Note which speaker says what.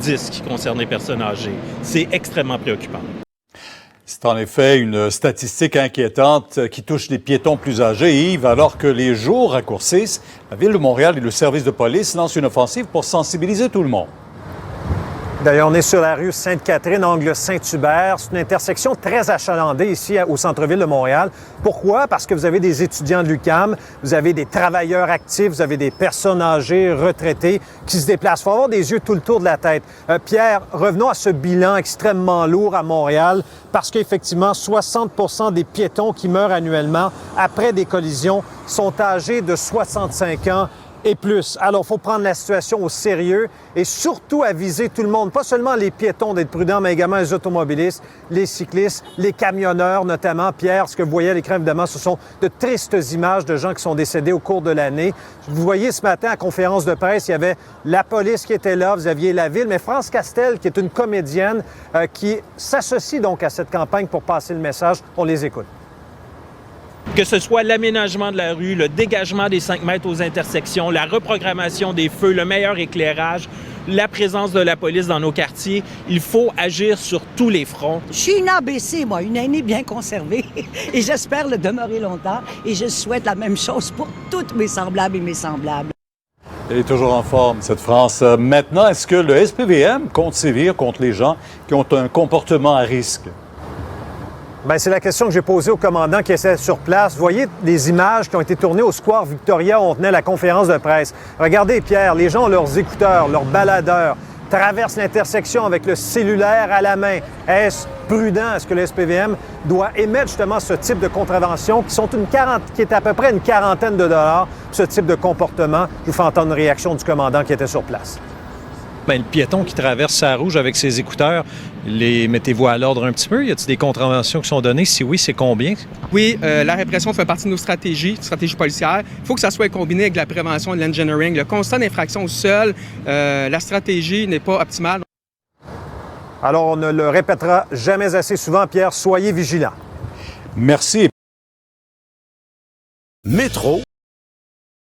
Speaker 1: 10 qui concernent les personnes âgées. C'est extrêmement préoccupant.
Speaker 2: C'est en effet une statistique inquiétante qui touche les piétons plus âgés, Yves, alors que les jours raccourcissent. La Ville de Montréal et le service de police lancent une offensive pour sensibiliser tout le monde.
Speaker 3: D'ailleurs, on est sur la rue Sainte-Catherine, angle Saint-Hubert. C'est une intersection très achalandée ici au centre-ville de Montréal. Pourquoi? Parce que vous avez des étudiants de l'UQAM, vous avez des travailleurs actifs, vous avez des personnes âgées, retraitées qui se déplacent. Il faut avoir des yeux tout le tour de la tête. Pierre, revenons à ce bilan extrêmement lourd à Montréal parce qu'effectivement, 60 des piétons qui meurent annuellement après des collisions sont âgés de 65 ans et plus. Alors, il faut prendre la situation au sérieux et surtout aviser tout le monde, pas seulement les piétons d'être prudents, mais également les automobilistes, les cyclistes, les camionneurs notamment. Pierre, ce que vous voyez à l'écran, évidemment, ce sont de tristes images de gens qui sont décédés au cours de l'année. Vous voyez ce matin, à conférence de presse, il y avait la police qui était là, vous aviez la ville, mais France Castel, qui est une comédienne, qui s'associe donc à cette campagne pour passer le message. On les écoute.
Speaker 1: Que ce soit l'aménagement de la rue, le dégagement des 5 mètres aux intersections, la reprogrammation des feux, le meilleur éclairage, la présence de la police dans nos quartiers, il faut agir sur tous les fronts.
Speaker 4: Je suis une ABC, moi, une aînée bien conservée, et j'espère le demeurer longtemps, et je souhaite la même chose pour toutes mes semblables et mes semblables.
Speaker 2: Elle est toujours en forme, cette France. Maintenant, est-ce que le SPVM compte sévir contre les gens qui ont un comportement à risque?
Speaker 3: Bien, c'est la question que j'ai posée au commandant qui était sur place. Vous voyez les images qui ont été tournées au Square Victoria où on tenait la conférence de presse. Regardez, Pierre, les gens ont leurs écouteurs, leurs baladeurs, traversent l'intersection avec le cellulaire à la main. Est-ce prudent? Est-ce que le SPVM doit émettre justement ce type de contraventions qui est à peu près une quarantaine de dollars, ce type de comportement? Je vous fais entendre une réaction du commandant qui était sur place.
Speaker 5: Bien, le piéton qui traverse sa rouge avec ses écouteurs, les mettez-vous à l'ordre un petit peu? Y a-t-il des contraventions qui sont données? Si oui, c'est combien?
Speaker 6: Oui, la répression fait partie de nos stratégies policières. Il faut que ça soit combiné avec la prévention et l'engineering. Le constat d'infraction seul, la stratégie n'est pas optimale.
Speaker 3: Alors, on ne le répétera jamais assez souvent, Pierre, soyez vigilants.
Speaker 2: Merci.
Speaker 7: Métro.